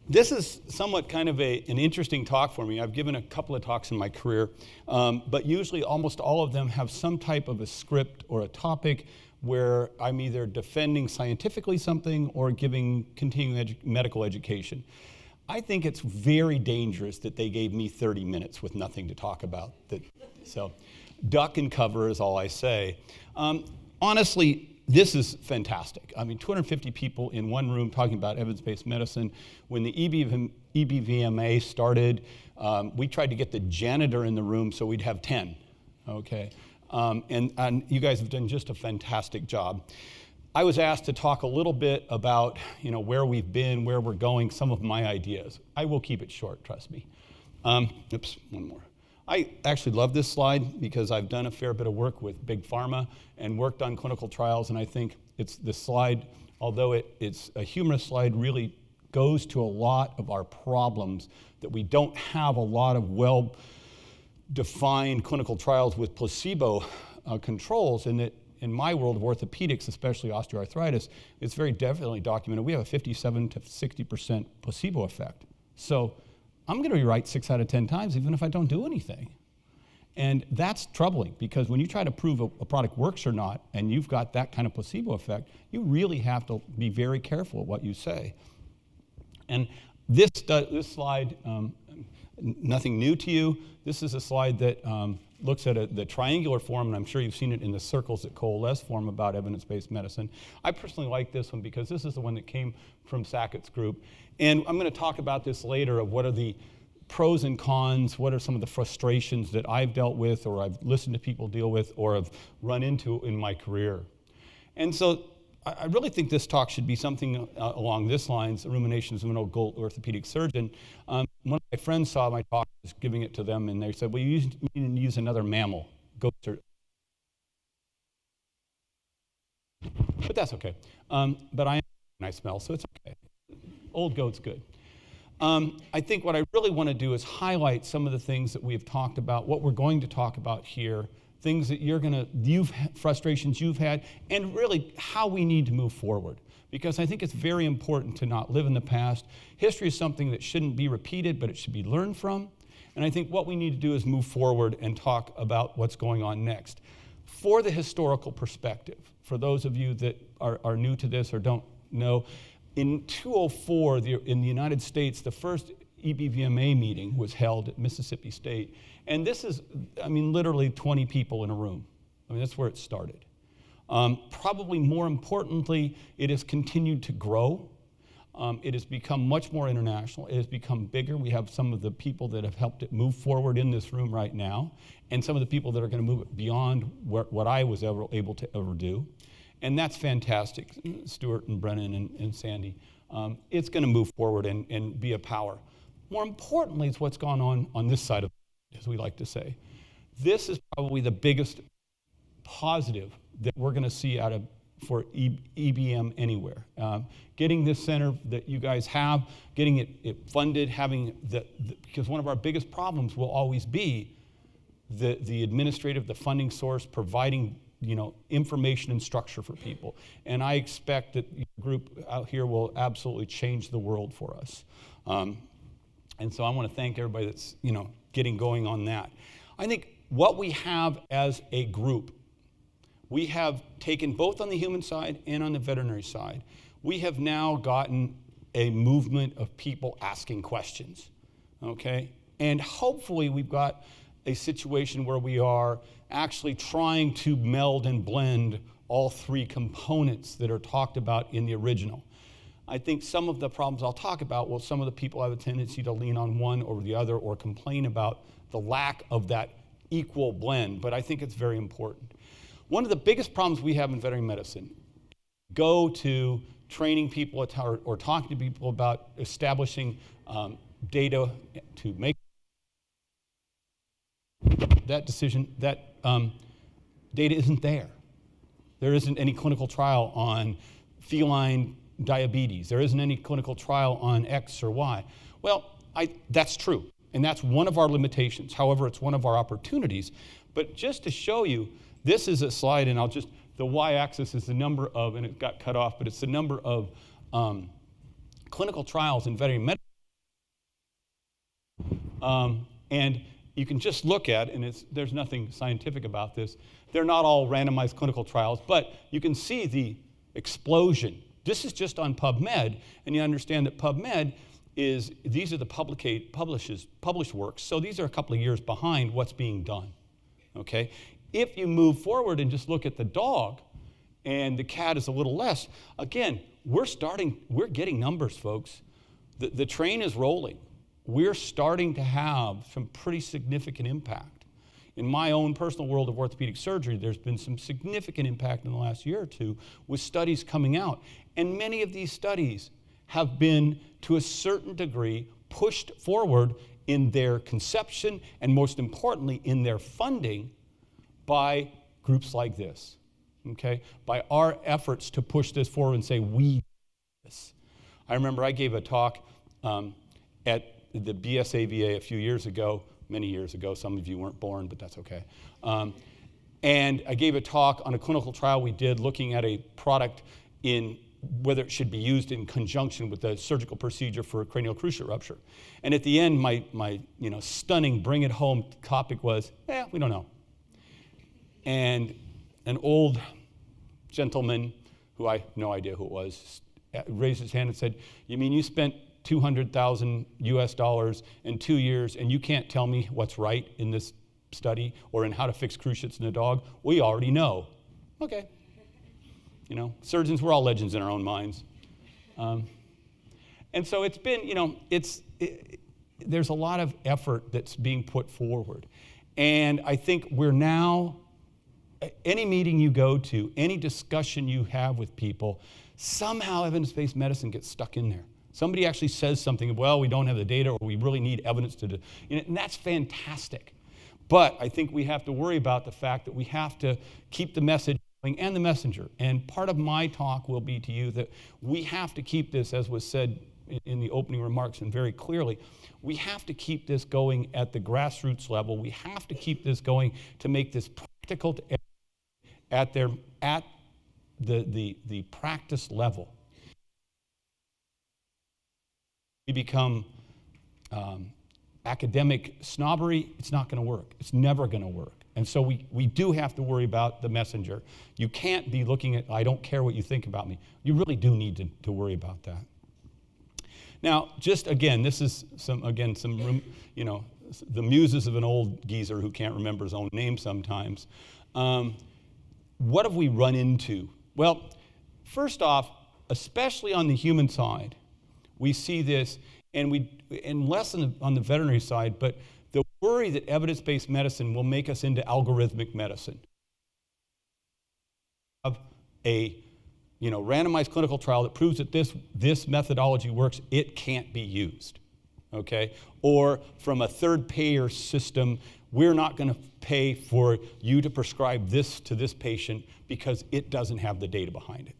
This is somewhat kind of an interesting talk for me. I've given a couple of talks in my career, but usually almost all of them have some type of a script or a topic where I'm either defending scientifically something or giving continuing medical education. I think it's very dangerous that they gave me 30 minutes with nothing to talk about. So duck and cover is all I say. Honestly, this is fantastic. I mean, 250 people in one room talking about evidence-based medicine. When the EBVMA started, we tried to get the janitor in the room so we'd have 10, okay? And you guys have done just a fantastic job. I was asked to talk a little bit about, where we've been, where we're going, some of my ideas. I will keep it short, trust me. Oops, one more. I actually love this slide because I've done a fair bit of work with Big Pharma and worked on clinical trials, and I think this slide, although it's a humorous slide, really goes to a lot of our problems, that we don't have a lot of well-defined clinical trials with placebo controls, and that in my world of orthopedics, especially osteoarthritis, it's very definitely documented. We have a 57 to 60% placebo effect. So I'm going to be right 6 out of 10 times, even if I don't do anything. And that's troubling, because when you try to prove a product works or not, and you've got that kind of placebo effect, you really have to be very careful of what you say. And this slide, nothing new to you. This is a slide that looks at the triangular form, and I'm sure you've seen it in the circles that coalesce form about evidence-based medicine. I personally like this one because this is the one that came from Sackett's group. And I'm going to talk about this later, of what are the pros and cons, what are some of the frustrations that I've dealt with, or I've listened to people deal with, or have run into in my career. And so I really think this talk should be something along this lines, ruminations of an old orthopedic surgeon. One of my friends saw my talk, I was giving it to them, and they said, well, you need to use another mammal, goats or... But that's okay. But I smell, so it's okay. Old goat's good. I think what I really want to do is highlight some of the things that we've talked about, what we're going to talk about here, things that frustrations you've had, and really how we need to move forward. Because I think it's very important to not live in the past. History is something that shouldn't be repeated, but it should be learned from. And I think what we need to do is move forward and talk about what's going on next. For the historical perspective, for those of you that are new to this or don't know, in 2004, in the United States, the first EBVMA meeting was held at Mississippi State. And this is, literally 20 people in a room. That's where it started. Probably more importantly, it has continued to grow. It has become much more international. It has become bigger. We have some of the people that have helped it move forward in this room right now, and some of the people that are going to move it beyond what I was able to ever do. And that's fantastic, Stuart and Brennan and Sandy. It's going to move forward and be a power. More importantly, it's what's gone on this side of it, as we like to say. This is probably the biggest positive that we're going to see for EBM anywhere. Getting this center that you guys have, getting it funded, because one of our biggest problems will always be the administrative, the funding source, providing information and structure for people. And I expect that your group out here will absolutely change the world for us. And so I want to thank everybody that's getting going on that. I think what we have as a group, we have taken both on the human side and on the veterinary side, we have now gotten a movement of people asking questions, okay? And hopefully we've got a situation where we are actually trying to meld and blend all three components that are talked about in the original. I think some of the problems I'll talk about, well, some of the people have a tendency to lean on one over the other or complain about the lack of that equal blend, but I think it's very important. One of the biggest problems we have in veterinary medicine, go to training people or talking to people about establishing data to make that decision, that data isn't there. There isn't any clinical trial on feline diabetes. There isn't any clinical trial on X or Y. Well, that's true, and that's one of our limitations. However, it's one of our opportunities. But just to show you, this is a slide, and the y-axis is the number of, and it got cut off, but it's the number of clinical trials in veterinary medicine And you can just look at, and there's nothing scientific about this, they're not all randomized clinical trials, but you can see the explosion. This is just on PubMed, and you understand that PubMed these are the published works, so these are a couple of years behind what's being done, okay? If you move forward and just look at the dog, and the cat is a little less, again, we're getting numbers, folks. The train is rolling. We're starting to have some pretty significant impact. In my own personal world of orthopedic surgery, there's been some significant impact in the last year or two with studies coming out. And many of these studies have been, to a certain degree, pushed forward in their conception and, most importantly, in their funding by groups like this, okay? By our efforts to push this forward and say, we do this. I remember I gave a talk at the BSAVA a few years ago, many years ago. Some of you weren't born, but that's okay. And I gave a talk on a clinical trial we did looking at a product in whether it should be used in conjunction with the surgical procedure for a cranial cruciate rupture. And at the end, my stunning bring it home topic was, we don't know. And an old gentleman, who I have no idea who it was, raised his hand and said, you mean you spent $200,000 US in 2 years and you can't tell me what's right in this study or in how to fix cruciates in a dog? We already know. Okay. Surgeons, we're all legends in our own minds. And so it's been, there's a lot of effort that's being put forward. And I think we're now, any meeting you go to, any discussion you have with people, somehow evidence-based medicine gets stuck in there. Somebody actually says something, well, we don't have the data or we really need evidence to do, and that's fantastic. But I think we have to worry about the fact that we have to keep the message and the messenger. And part of my talk will be to you that we have to keep this, as was said in the opening remarks and very clearly, we have to keep this going at the grassroots level. We have to keep this going to make this practical to at the practice level. We become academic snobbery, it's not going to work. It's never going to work. And so we do have to worry about the messenger. You can't be looking at, I don't care what you think about me. You really do need to worry about that. Now, just again, this is the muses of an old geezer who can't remember his own name sometimes. What have we run into? Well, first off, especially on the human side, we see this, and less on the veterinary side, but the worry that evidence-based medicine will make us into algorithmic medicine. Of a randomized clinical trial that proves that this methodology works, it can't be used, okay? Or from a third payer system, we're not going to pay for you to prescribe this to this patient because it doesn't have the data behind it.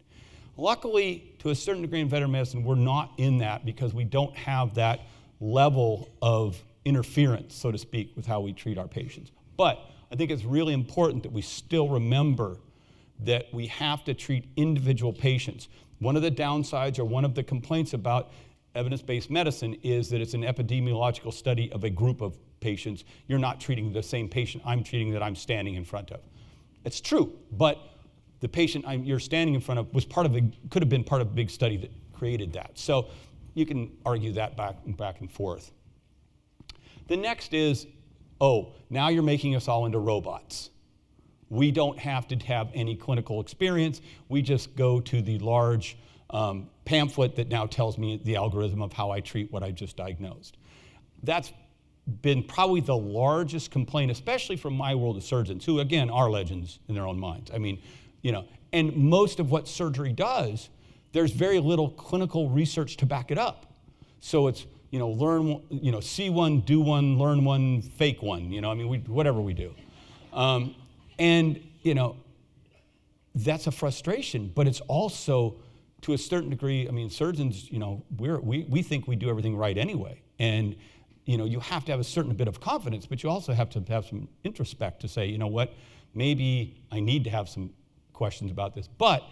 Luckily, to a certain degree in veterinary medicine, we're not in that because we don't have that level of interference, so to speak, with how we treat our patients. But I think it's really important that we still remember that we have to treat individual patients. One of the downsides or one of the complaints about evidence-based medicine is that it's an epidemiological study of a group of patients. You're not treating the same patient I'm treating that I'm standing in front of. It's true, but the patient you're standing in front of could have been part of a big study that created that. So you can argue that back and forth. The next is, now you're making us all into robots. We don't have to have any clinical experience. We just go to the large pamphlet that now tells me the algorithm of how I treat what I just diagnosed. That's been probably the largest complaint, especially from my world of surgeons, who, again, are legends in their own minds. I mean, and most of what surgery does, there's very little clinical research to back it up. So it's, see one, do one, learn one, fake one, whatever we do. And that's a frustration, but it's also, to a certain degree, surgeons, we think we do everything right anyway. And, you have to have a certain bit of confidence, but you also have to have some introspect to say, maybe I need to have some questions about this. But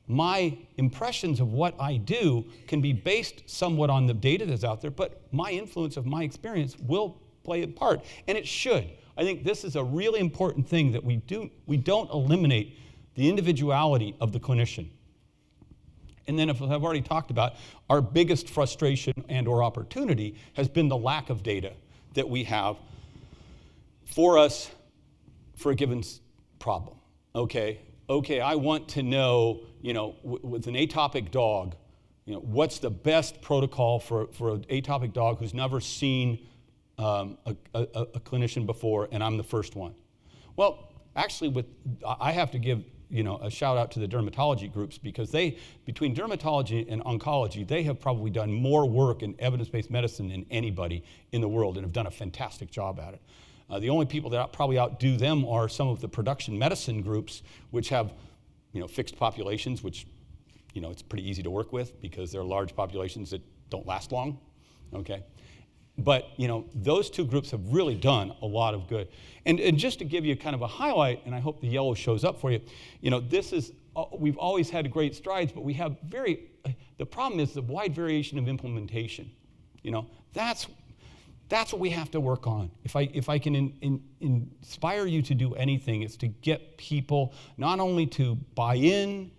my impressions of what I do can be based somewhat on the data that's out there, but my influence of my experience will play a part, and it should. I think this is a really important thing that we don't eliminate the individuality of the clinician. And then, as I've already talked about, our biggest frustration and or opportunity has been the lack of data that we have for us for a given problem. Okay, I want to know, with an atopic dog, what's the best protocol for an atopic dog who's never seen a clinician before, and I'm the first one. Well, actually, I have to give a shout out to the dermatology groups, because between dermatology and oncology, they have probably done more work in evidence-based medicine than anybody in the world, and have done a fantastic job at it. The only people that probably outdo them are some of the production medicine groups, which have fixed populations, which it's pretty easy to work with because they're large populations that don't last long. Okay. But, those two groups have really done a lot of good. And just to give you kind of a highlight, and I hope the yellow shows up for you, we've always had great strides, but we have the problem is the wide variation of implementation. That's what we have to work on. If I can inspire you to do anything, it's to get people not only to buy in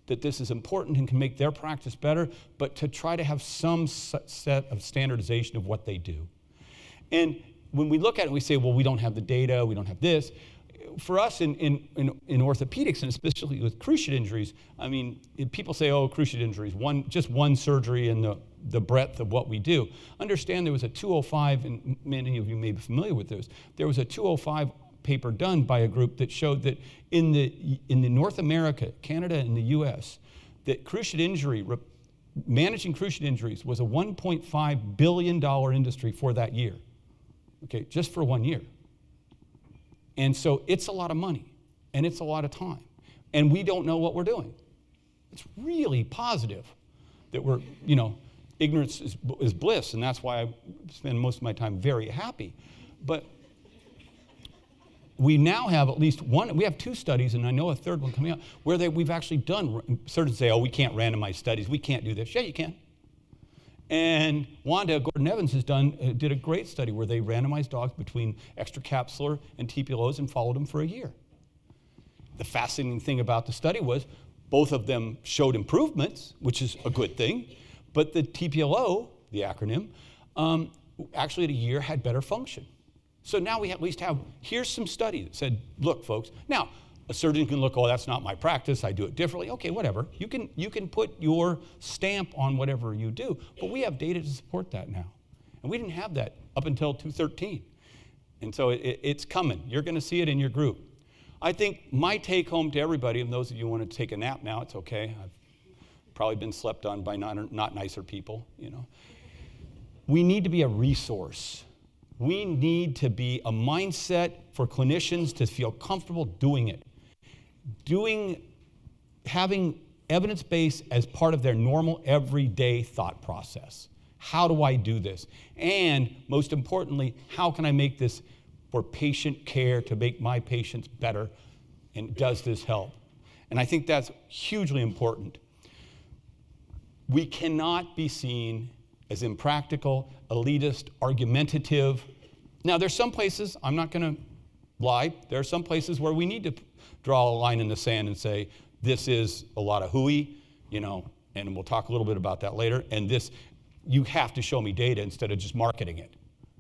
that this is important and can make their practice better, but to try to have some set of standardization of what they do. And when we look at it, we say, well, we don't have the data, we don't have this. For us in orthopedics, and especially with cruciate injuries, I mean, people say, oh, cruciate injuries, just one surgery and the breadth of what we do. Understand there was a 205, and many of you may be familiar with this, there was a 205 paper done by a group that showed that in the North America, Canada and the US, that managing cruciate injuries was a $1.5 billion industry for that year. Okay, just for 1 year. And so it's a lot of money, and it's a lot of time, and we don't know what we're doing. It's really positive that we're, ignorance is bliss, and that's why I spend most of my time very happy. But we now have at least one, we have two studies, and I know a third one coming out, where we've actually done, surgeons say, oh, we can't randomize studies, we can't do this. Yeah, you can. And Wanda Gordon-Evans did a great study where they randomized dogs between extracapsular and TPLOs and followed them for a year. The fascinating thing about the study was both of them showed improvements, which is a good thing, but the TPLO, the acronym, actually at a year had better function. So now we at least have, here's some study that said, look, folks, now a surgeon can look, oh, that's not my practice, I do it differently. Okay, whatever. You can put your stamp on whatever you do, but we have data to support that now. And we didn't have that up until 2013. And so it's coming. You're going to see it in your group. I think my take home to everybody, and those of you who want to take a nap now, it's okay. I've probably been slept on by not nicer people, We need to be a resource. We need to be a mindset for clinicians to feel comfortable doing it. Having evidence-based as part of their normal everyday thought process. How do I do this? And most importantly, how can I make this for patient care to make my patients better? And does this help? And I think that's hugely important. We cannot be seen as impractical, elitist, argumentative. Now, there's some places, I'm not going to lie, there are some places where we need to draw a line in the sand and say, this is a lot of hooey, and we'll talk a little bit about that later, and this, you have to show me data instead of just marketing it,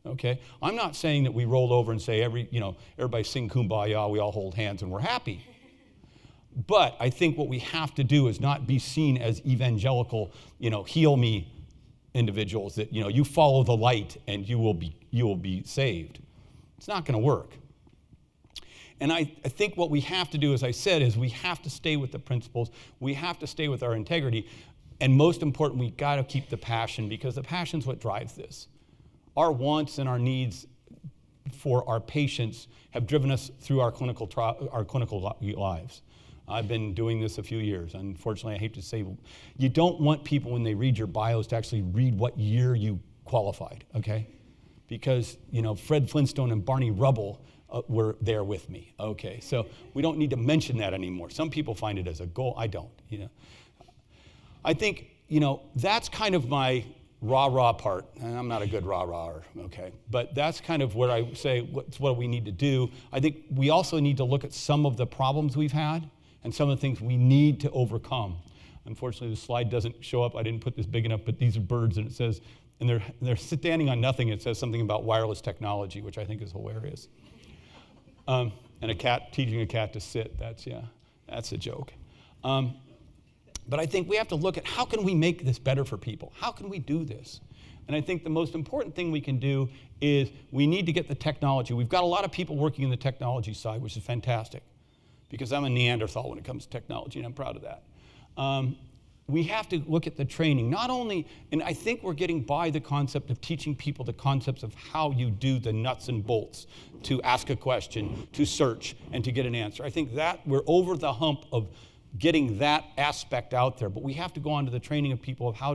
okay? I'm not saying that we roll over and say, everybody sing Kumbaya, we all hold hands and we're happy. But I think what we have to do is not be seen as evangelical, heal me individuals that, you follow the light and you will be saved. It's not going to work. And I think what we have to do, as I said, is we have to stay with the principles. We have to stay with our integrity. And most important, we've got to keep the passion, because the passion's what drives this. Our wants and our needs for our patients have driven us through our clinical lives. I've been doing this a few years. Unfortunately, I hate to say, you don't want people when they read your bios to actually read what year you qualified, okay? Because, Fred Flintstone and Barney Rubble were there with me, okay? So we don't need to mention that anymore. Some people find it as a goal. I don't, I think, that's kind of my rah-rah part, and I'm not a good rah-raher, okay? But that's kind of where I say what's what we need to do. I think we also need to look at some of the problems we've had and some of the things we need to overcome. Unfortunately, the slide doesn't show up. I didn't put this big enough, but these are birds, and it says, and they're standing on nothing. It says something about wireless technology, which I think is hilarious. And a cat, teaching a cat to sit, that's a joke. But I think we have to look at how can we make this better for people? How can we do this? And I think the most important thing we can do is we need to get the technology. We've got a lot of people working in the technology side, which is fantastic, because I'm a Neanderthal when it comes to technology, and I'm proud of that. We have to look at the training, not only, and I think we're getting by the concept of teaching people the concepts of how you do the nuts and bolts to ask a question, to search, and to get an answer. I think that we're over the hump of getting that aspect out there, but we have to go on to the training of people of how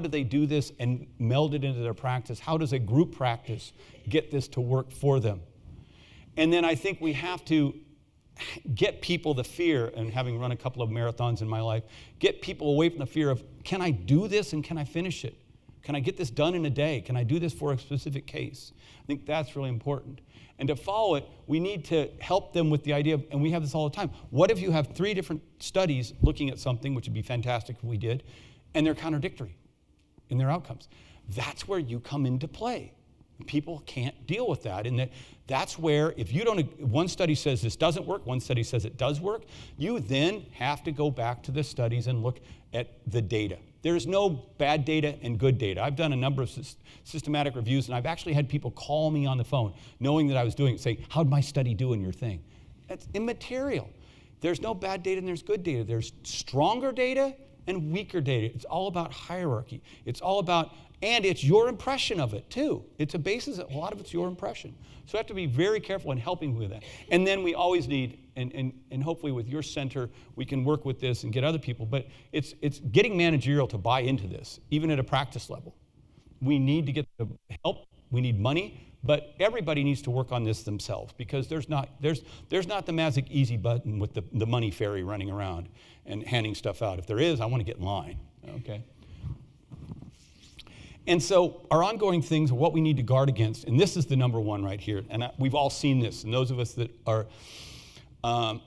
do they do this and meld it into their practice. How does a group practice get this to work for them? And then I think we have to get people the fear, and having run a couple of marathons in my life, get people away from the fear of, can I do this and can I finish it? Can I get this done in a day? Can I do this for a specific case? I think that's really important. And to follow it, we need to help them with the idea of, and we have this all the time, what if you have 3 different studies looking at something, which would be fantastic if we did, and they're contradictory in their outcomes? That's where you come into play. People can't deal with that, and that's where, if you don't, one study says this doesn't work, one study says it does work, you then have to go back to the studies and look at the data. There's no bad data and good data. I've done a number of systematic reviews, and I've actually had people call me on the phone, knowing that I was doing it, say, how'd my study do in your thing? That's immaterial. There's no bad data and there's good data. There's stronger data and weaker data. It's all about hierarchy. It's all about, and it's your impression of it too. It's a basis, a lot of it's your impression. So we have to be very careful in helping with that. And then we always need, and hopefully with your center, we can work with this and get other people, but it's getting managerial to buy into this, even at a practice level. We need to get the help, we need money, but everybody needs to work on this themselves, because there's not the magic easy button with the money fairy running around and handing stuff out. If there is, I want to get in line, okay? And so our ongoing things are what we need to guard against, and this is the number one right here, and we've all seen this, and those of us that are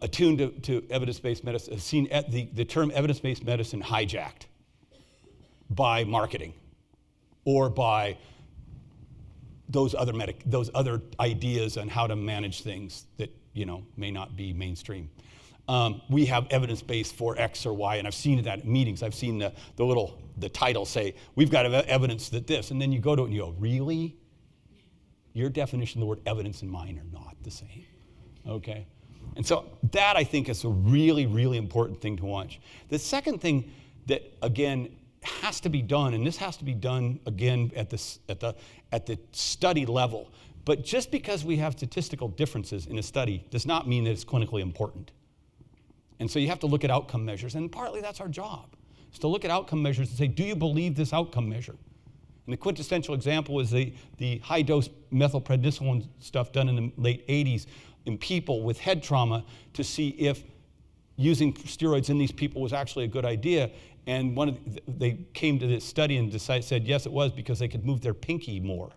attuned to evidence-based medicine have seen the term evidence-based medicine hijacked by marketing or by those other ideas on how to manage things that may not be mainstream. We have evidence-based for X or Y, and I've seen that at meetings. I've seen the title say, we've got evidence that this, and then you go to it and you go, really? Your definition of the word evidence and mine are not the same, okay? And so that, I think, is a really, really important thing to watch. The second thing that, again, has to be done, and this has to be done, again, at the study level, but just because we have statistical differences in a study does not mean that it's clinically important. And so you have to look at outcome measures, and partly that's our job, is to look at outcome measures and say, do you believe this outcome measure? And the quintessential example is the high-dose methylprednisolone stuff done in the late 80s in people with head trauma to see if using steroids in these people was actually a good idea. And they came to this study and said, yes, it was, because they could move their pinky more.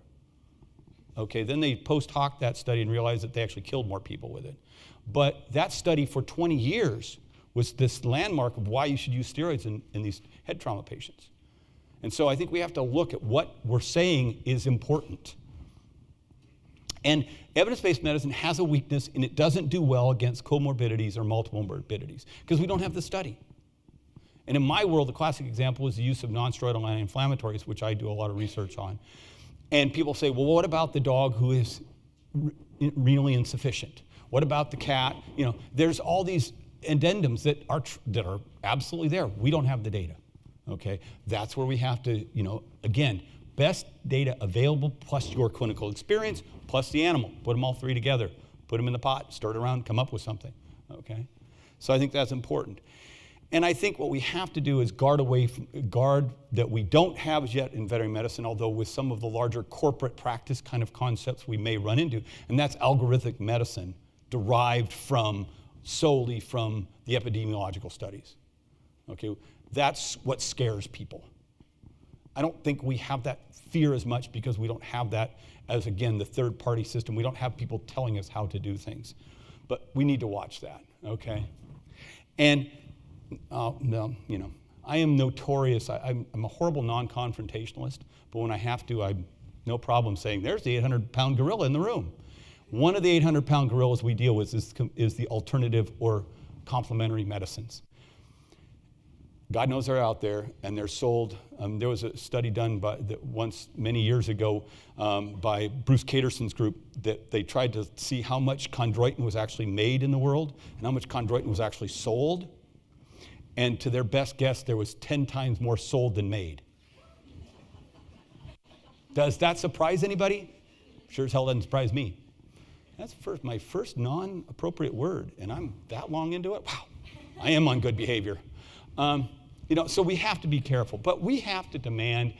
Okay, then they post hoc that study and realized that they actually killed more people with it. But that study for 20 years was this landmark of why you should use steroids in these head trauma patients. And so I think we have to look at what we're saying is important. And evidence-based medicine has a weakness, and it doesn't do well against comorbidities or multiple morbidities, because we don't have the study. And in my world, the classic example is the use of non-steroidal anti-inflammatories, which I do a lot of research on. And people say, well, what about the dog who is renally insufficient? What about the cat? There's all these addendums that are absolutely there. We don't have the data, okay? That's where we have to, again, best data available plus your clinical experience plus the animal. Put them all 3 together. Put them in the pot, stir it around, come up with something, okay? So I think that's important. And I think what we have to do is guard that we don't have as yet in veterinary medicine, although with some of the larger corporate practice kind of concepts we may run into, and that's algorithmic medicine derived solely from the epidemiological studies. Okay, that's what scares people. I don't think we have that fear as much because we don't have that as, again, the third-party system. We don't have people telling us how to do things. But we need to watch that, okay? And, no, you know, I am notorious. I'm a horrible non-confrontationalist, but when I have to, I'm no problem saying, there's the 800-pound gorilla in the room. One of the 800-pound gorillas we deal with is the alternative or complementary medicines. God knows they're out there, and they're sold. There was a study done many years ago by Bruce Caterson's group that they tried to see how much chondroitin was actually made in the world and how much chondroitin was actually sold. And to their best guess, there was 10 times more sold than made. Does that surprise anybody? Sure as hell doesn't surprise me. That's my first non-appropriate word, and I'm that long into it? Wow, I am on good behavior. You know, so we have to be careful, but we have to demand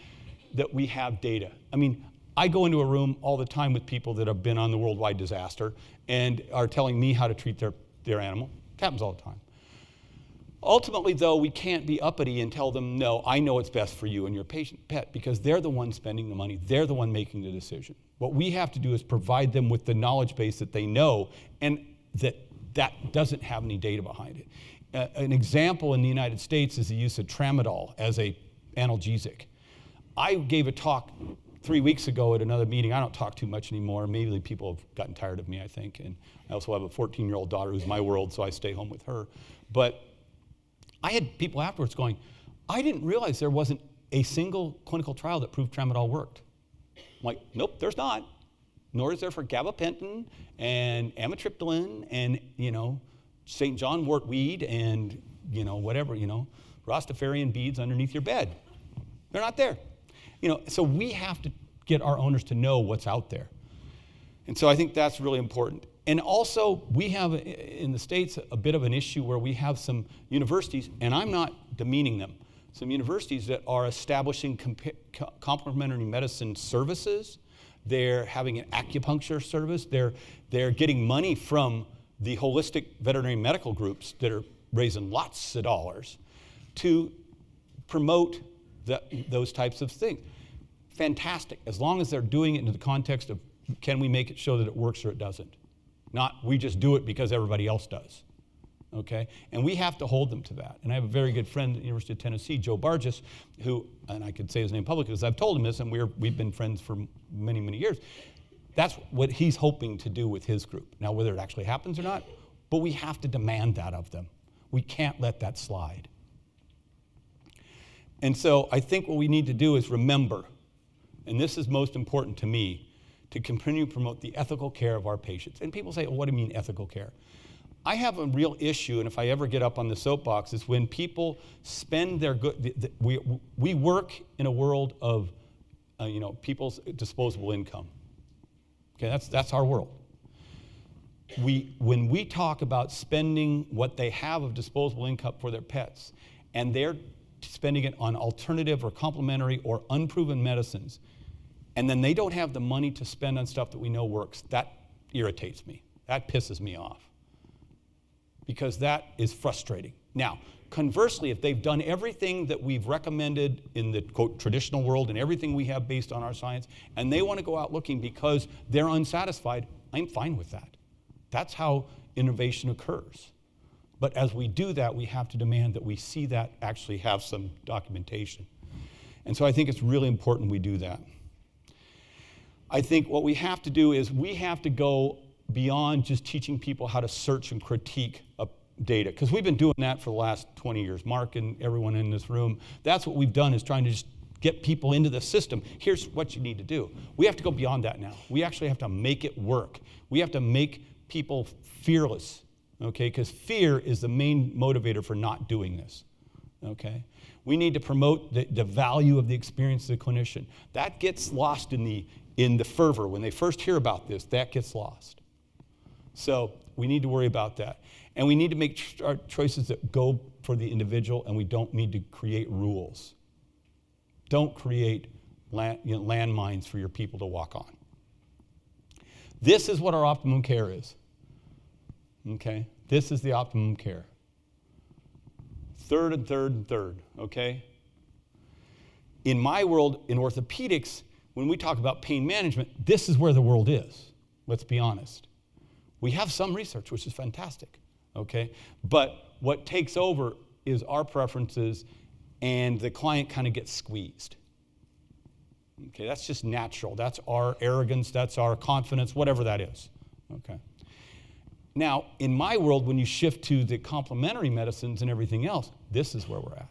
that we have data. I mean, I go into a room all the time with people that have been on the worldwide disaster and are telling me how to treat their animal. It happens all the time. Ultimately, though, we can't be uppity and tell them, no, I know what's best for you and your pet, because they're the one spending the money. They're the one making the decision. What we have to do is provide them with the knowledge base that they know, and that doesn't have any data behind it. An example in the United States is the use of tramadol as an analgesic. I gave a talk 3 weeks ago at another meeting. I don't talk too much anymore. Maybe people have gotten tired of me, I think. And I also have a 14-year-old daughter who's my world, so I stay home with her. But I had people afterwards going, I didn't realize there wasn't a single clinical trial that proved tramadol worked. I'm like, nope, there's not. Nor is there for gabapentin and amitriptyline and, you know, St. John wort weed and, you know, whatever, you know, Rastafarian beads underneath your bed. They're not there. You know, so we have to get our owners to know what's out there. And so I think that's really important. And also, we have in the States a bit of an issue where we have some universities, and I'm not demeaning them, some universities that are establishing complementary medicine services. They're having an acupuncture service. They're getting money from the holistic veterinary medical groups that are raising lots of dollars to promote those types of things. Fantastic, as long as they're doing it in the context of, can we make it show that it works or it doesn't? Not, we just do it because everybody else does, okay? And we have to hold them to that. And I have a very good friend at the University of Tennessee, Joe Bargis, who, and I could say his name publicly because I've told him this, and we've been friends for many, many years. That's what he's hoping to do with his group. Now, whether it actually happens or not, but we have to demand that of them. We can't let that slide. And so I think what we need to do is remember, and this is most important to me, to continue to promote the ethical care of our patients. And people say, well, what do you mean ethical care? I have a real issue, and if I ever get up on the soapbox, is when people spend their good, we work in a world of you know, people's disposable income. Okay, that's our world. When we talk about spending what they have of disposable income for their pets, and they're spending it on alternative or complementary or unproven medicines, and then they don't have the money to spend on stuff that we know works, that irritates me. That pisses me off. Because that is frustrating. Now, conversely, if they've done everything that we've recommended in the, quote, traditional world and everything we have based on our science, and they want to go out looking because they're unsatisfied, I'm fine with that. That's how innovation occurs. But as we do that, we have to demand that we see that actually have some documentation. And so I think it's really important we do that. I think what we have to do is we have to go beyond just teaching people how to search and critique data, because we've been doing that for the last 20 years. Mark and everyone in this room, that's what we've done, is trying to just get people into the system. Here's what you need to do. We have to go beyond that now. We actually have to make it work. We have to make people fearless, okay? Because fear is the main motivator for not doing this, okay? We need to promote the value of the experience of the clinician. That gets lost in the fervor. When they first hear about this, that gets lost. So we need to worry about that. And we need to make our choices that go for the individual, and we don't need to create rules. Don't create landmines for your people to walk on. This is what our optimum care is. Okay? This is the optimum care. Third and third and third, okay? in my world, in orthopedics, when we talk about pain management, this is where the world is. Let's be honest. We have some research, which is fantastic, okay? But what takes over is our preferences, and the client kind of gets squeezed. Okay, that's just natural. That's our arrogance, that's our confidence, whatever that is, okay? Now, in my world, when you shift to the complementary medicines and everything else, this is where we're at.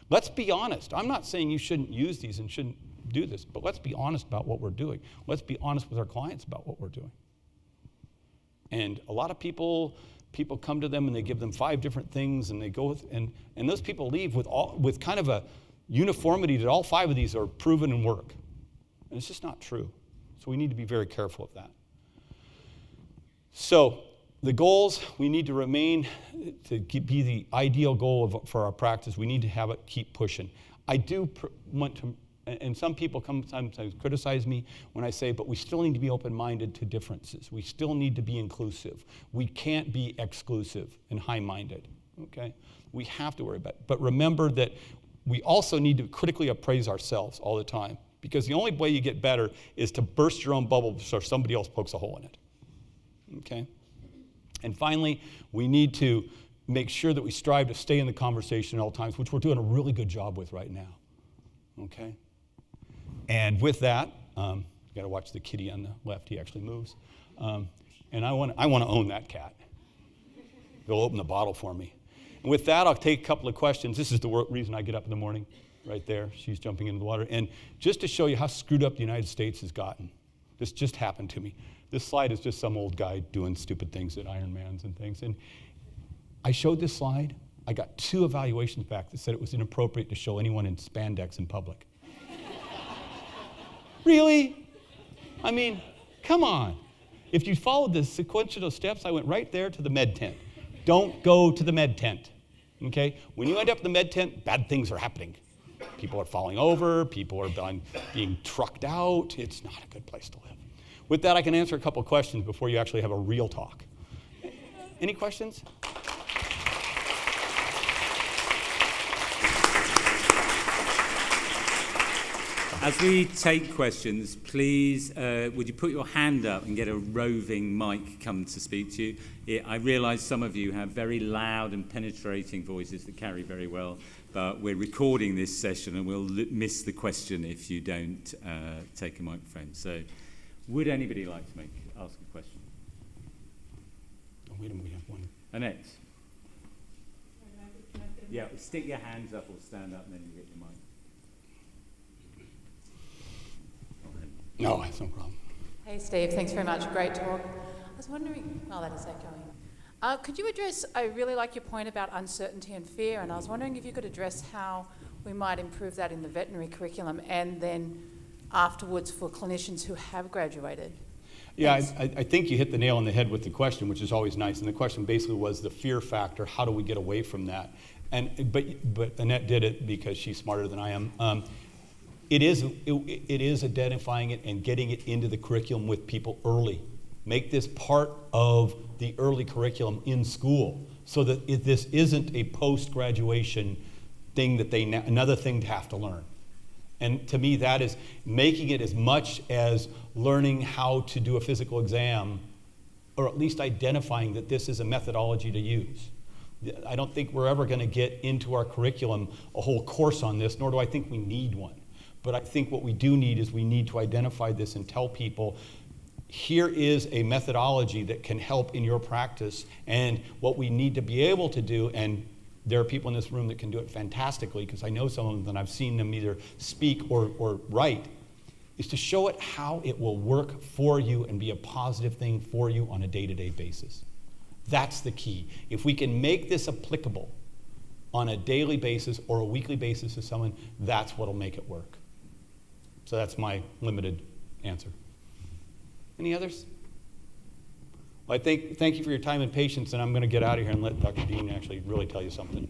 Let's be honest. I'm not saying you shouldn't use these and shouldn't do this, but let's be honest about what we're doing. Let's be honest with our clients about what we're doing. And a lot of people come to them and they give them 5 different things, and they go with, and those people leave with kind of a uniformity that all 5 of these are proven and work. And it's just not true. So we need to be very careful of that. So the goals, we need to remain to be the ideal goal for our practice. We need to have it keep pushing. I do want to, and some people sometimes criticize me when I say, but we still need to be open-minded to differences. We still need to be inclusive. We can't be exclusive and high-minded, okay? We have to worry about it. But remember that we also need to critically appraise ourselves all the time, because the only way you get better is to burst your own bubble so somebody else pokes a hole in it, okay? And finally, we need to make sure that we strive to stay in the conversation at all times, which we're doing a really good job with right now, okay? And with that, you got to watch the kitty on the left. He actually moves. And I want to own that cat. They'll open the bottle for me. And with that, I'll take a couple of questions. This is the reason I get up in the morning, right there. She's jumping into the water. And just to show you how screwed up the United States has gotten, this just happened to me. This slide is just some old guy doing stupid things at Ironmans and things. And I showed this slide. I got 2 evaluations back that said it was inappropriate to show anyone in spandex in public. Really? I mean, come on. If you followed the sequential steps, I went right there to the med tent. Don't go to the med tent, okay? When you end up in the med tent, bad things are happening. People are falling over, people are being trucked out. It's not a good place to live. With that, I can answer a couple of questions before you actually have a real talk. Any questions? As we take questions, please, would you put your hand up and get a roving mic come to speak to you? I realise some of you have very loud and penetrating voices that carry very well, but we're recording this session and we'll miss the question if you don't take a microphone. So, would anybody like to ask a question? Oh, wait a minute, we have one. Annette? Yeah, stick your hands up or stand up and then you get your mic. No, that's no problem. Hey, Steve. Thanks very much. Great talk. I was wondering, that is echoing. Could you address, I really like your point about uncertainty and fear, and I was wondering if you could address how we might improve that in the veterinary curriculum and then afterwards for clinicians who have graduated. Yeah, I think you hit the nail on the head with the question, which is always nice. And the question basically was the fear factor. How do we get away from that? But Annette did it because she's smarter than I am. It is identifying it and getting it into the curriculum with people early. Make this part of the early curriculum in school so that this isn't a post-graduation thing that another thing to have to learn. And to me, that is making it as much as learning how to do a physical exam, or at least identifying that this is a methodology to use. I don't think we're ever going to get into our curriculum a whole course on this, nor do I think we need one. But I think what we do need is we need to identify this and tell people, here is a methodology that can help in your practice, and what we need to be able to do, and there are people in this room that can do it fantastically, because I know some of them and I've seen them either speak or write, is to show it how it will work for you and be a positive thing for you on a day-to-day basis. That's the key. If we can make this applicable on a daily basis or a weekly basis to someone, that's what'll make it work. So that's my limited answer. Any others? Well, thank you for your time and patience, and I'm going to get out of here and let Dr. Dean actually really tell you something.